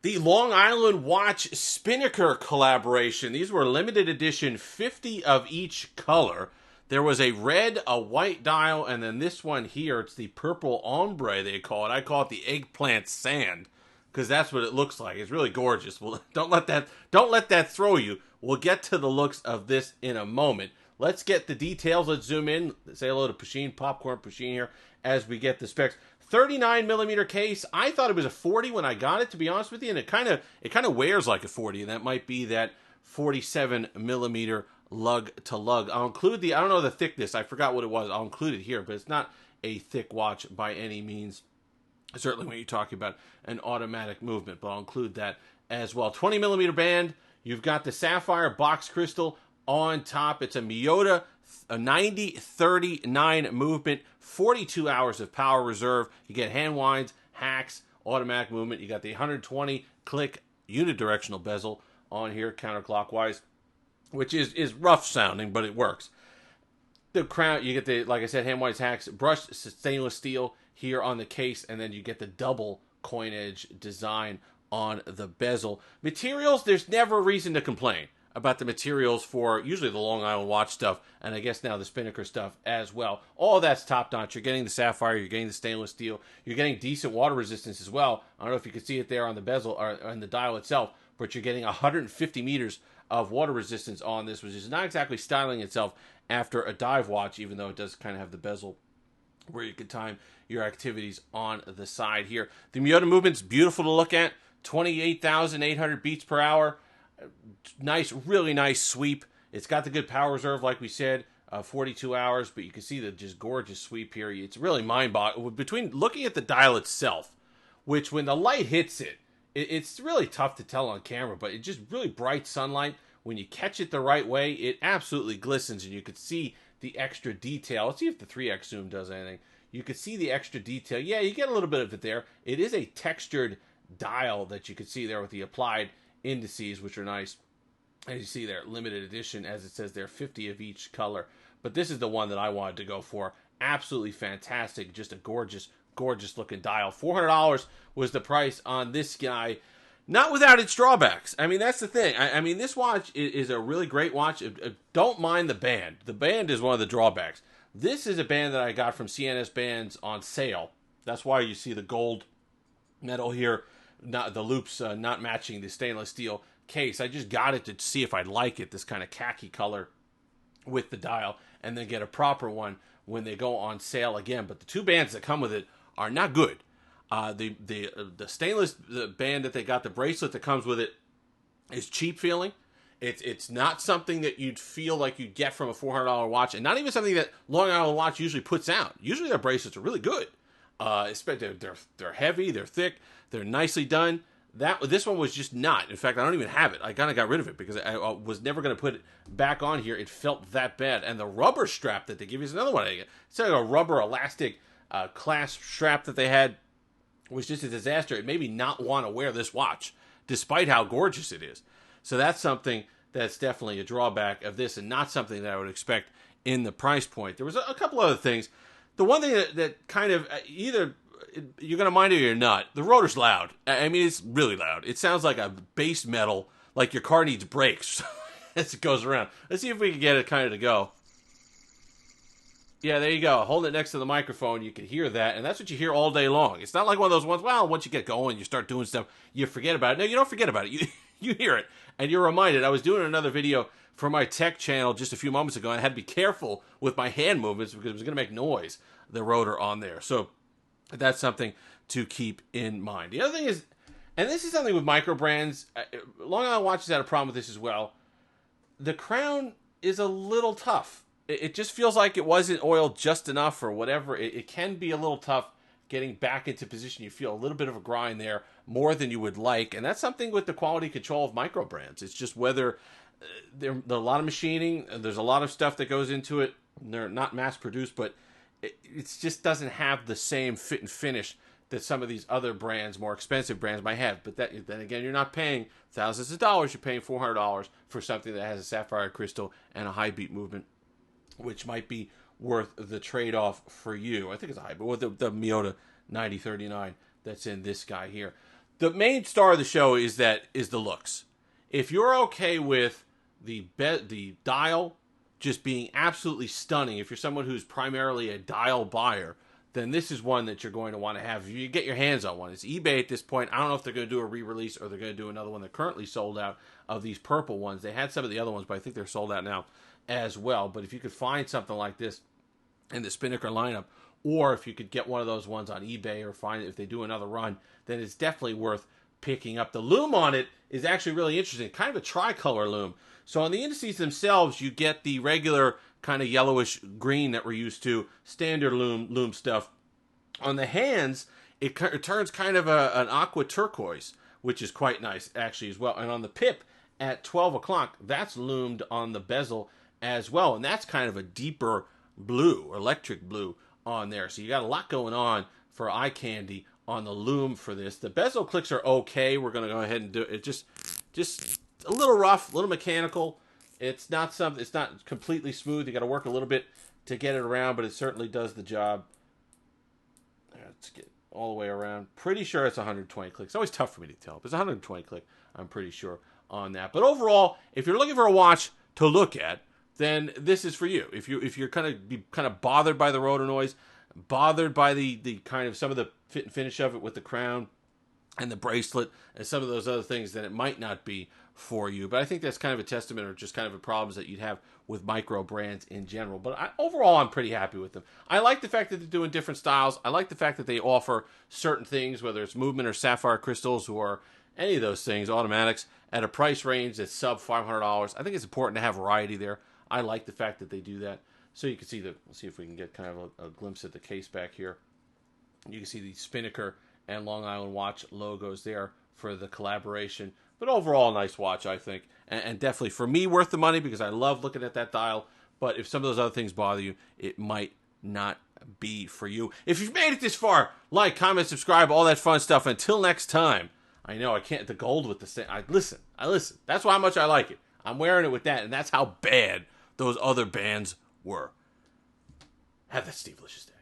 The Long Island Watch Spinnaker collaboration. These were limited edition, 50 of each color. There was a red, a white dial, and then this one here, it's the purple ombre, they call it. I call it the eggplant sand, because that's what it looks like. It's really gorgeous. Well, don't let that throw you. We'll get to the looks of this in a moment. Let's get the details. Let's zoom in. Say hello to Pusheen, Popcorn Pusheen here, as we get the specs. 39 millimeter case. I thought it was a 40 when I got it, to be honest with you, and it kind of wears like a 40, and that might be that 47 millimeter lug to lug. I'll include I don't know the thickness. I forgot what it was. I'll include it here, but it's not a thick watch by any means. Certainly when you're talking about an automatic movement, but I'll include that as well. 20 millimeter band. You've got the sapphire box crystal on top. It's a Miyota, a 90-39 movement, 42 hours of power reserve. You get hand winds, hacks, automatic movement. You got the 120 click unidirectional bezel on here, counterclockwise, which is rough sounding, but it works. The crown, you get the, like I said, hand winds, hacks, brushed stainless steel here on the case, and then you get the double coin edge design on the bezel. Materials, there's never a reason to complain about the materials for usually the Long Island Watch stuff, and I guess now the Spinnaker stuff as well. All that's top-notch. You're getting the sapphire, you're getting the stainless steel, you're getting decent water resistance as well. I don't know if you can see it there on the bezel or on the dial itself, but you're getting 150 meters of water resistance on this, which is not exactly styling itself after a dive watch, even though it does kind of have the bezel where you can time your activities on the side here. The Miyota movement's beautiful to look at. 28,800 beats per hour. Nice, really nice sweep. It's got the good power reserve, like we said, 42 hours, but you can see the just gorgeous sweep here. It's really mind-boggling. Between looking at the dial itself, which when the light hits it, it's really tough to tell on camera, but it's just really bright sunlight. When you catch it the right way, it absolutely glistens, and you could see the extra detail. Let's see if the 3x zoom does anything. You could see the extra detail. Yeah, you get a little bit of it there. It is a textured dial that you can see there with the applied indices, which are nice. As you see there, limited edition, as it says there, 50 of each color. But this is the one that I wanted to go for. Absolutely fantastic. Just a gorgeous, gorgeous looking dial. $400 was the price on this guy. Not without its drawbacks. I mean, that's the thing. I mean, this watch is a really great watch. Don't mind the band. The band is one of the drawbacks. This is a band that I got from CNS Bands on sale. That's why you see the gold metal here. Not the loops not matching the stainless steel case. I just got it to see if I'd like it, this kind of khaki color with the dial, and then get a proper one when they go on sale again. But the two bands that come with it are not good. The stainless band that they got, the bracelet that comes with it, is cheap feeling. It's not something that you'd feel like you'd get from a $400 watch, and not even something that Long Island Watch usually puts out. Usually their bracelets are really good. They're heavy, they're thick, they're nicely done. This one was just not. In fact, I don't even have it. I kind of got rid of it because I was never going to put it back on here. It felt that bad. And the rubber strap that they give you is another one. It's like a rubber elastic clasp strap that they had was just a disaster. It made me not want to wear this watch, despite how gorgeous it is. So that's something that's definitely a drawback of this, and not something that I would expect in the price point. There was a couple other things. The one thing that kind of either you're going to mind it or you're not, the rotor's loud. I mean, it's really loud. It sounds like a bass metal, like your car needs brakes as it goes around. Let's see if we can get it kind of to go. Yeah, there you go. Hold it next to the microphone. You can hear that, and that's what you hear all day long. It's not like one of those ones, well, once you get going, you start doing stuff, you forget about it. No, you don't forget about it. You hear it, and you're reminded. I was doing another video for my tech channel just a few moments ago, and I had to be careful with my hand movements because it was going to make noise, the rotor on there. So that's something to keep in mind. The other thing is, and this is something with micro brands, Long Island Watches had a problem with this as well. The crown is a little tough. It just feels like it wasn't oiled just enough or whatever. It can be a little tough getting back into position. You feel a little bit of a grind there, more than you would like. And that's something with the quality control of micro brands. It's just whether there's a lot of machining, there's a lot of stuff that goes into it. They're not mass produced, but it just doesn't have the same fit and finish that some of these other brands, more expensive brands, might have. But then again, you're not paying thousands of dollars. You're paying $400 for something that has a sapphire crystal and a high beat movement, which might be worth the trade-off for you. I think it's a high, but with the Miyota 9039 that's in this guy here. the main star of the show is the looks. If you're okay with the dial just being absolutely stunning, if you're someone who's primarily a dial buyer, then this is one that you're going to want to have. If you get your hands on one, it's eBay at this point. I don't know if they're going to do a re-release or they're going to do another one. They're currently sold out of these purple ones. They had some of the other ones, but I think they're sold out now as well. But if you could find something like this in the Spinnaker lineup, or if you could get one of those ones on eBay or find it if they do another run, then it's definitely worth picking up. The loom on it is actually really interesting, kind of a tricolor loom. So on the indices themselves, you get the regular kind of yellowish green that we're used to, standard loom stuff. On the hands, it turns kind of an aqua turquoise, which is quite nice actually as well. And on the pip at 12 o'clock, that's loomed on the bezel as well. And that's kind of a deeper blue, electric blue on there. So you got a lot going on for eye candy on the loom for this. The bezel clicks are okay. We're going to go ahead and do it. Just a little rough, a little mechanical. It's not completely smooth. You got to work a little bit to get it around, but it certainly does the job. Let's get all the way around. Pretty sure it's 120 clicks. It's always tough for me to tell, but it's 120 click. I'm pretty sure on that. But overall, if you're looking for a watch to look at, then this is for you. If you're kind of bothered by the rotor noise, bothered by the kind of some of the fit and finish of it with the crown and the bracelet and some of those other things, then it might not be for you. But I think that's kind of a testament or just kind of a problems that you'd have with micro brands in general. But overall, I'm pretty happy with them. I like the fact that they're doing different styles. I like the fact that they offer certain things, whether it's movement or sapphire crystals or any of those things, automatics, at a price range that's sub $500. I think it's important to have variety there. I like the fact that they do that. So you can see let's see if we can get kind of a glimpse at the case back here. You can see the Spinnaker and Long Island Watch logos there for the collaboration. But overall, a nice watch, I think. And definitely, for me, worth the money because I love looking at that dial. But if some of those other things bother you, it might not be for you. If you've made it this far, like, comment, subscribe, all that fun stuff. Until next time, I know I can't, the gold with the same. I listen. That's how much I like it. I'm wearing it with that, and that's how bad those other bands were. Have that Steve-licious day.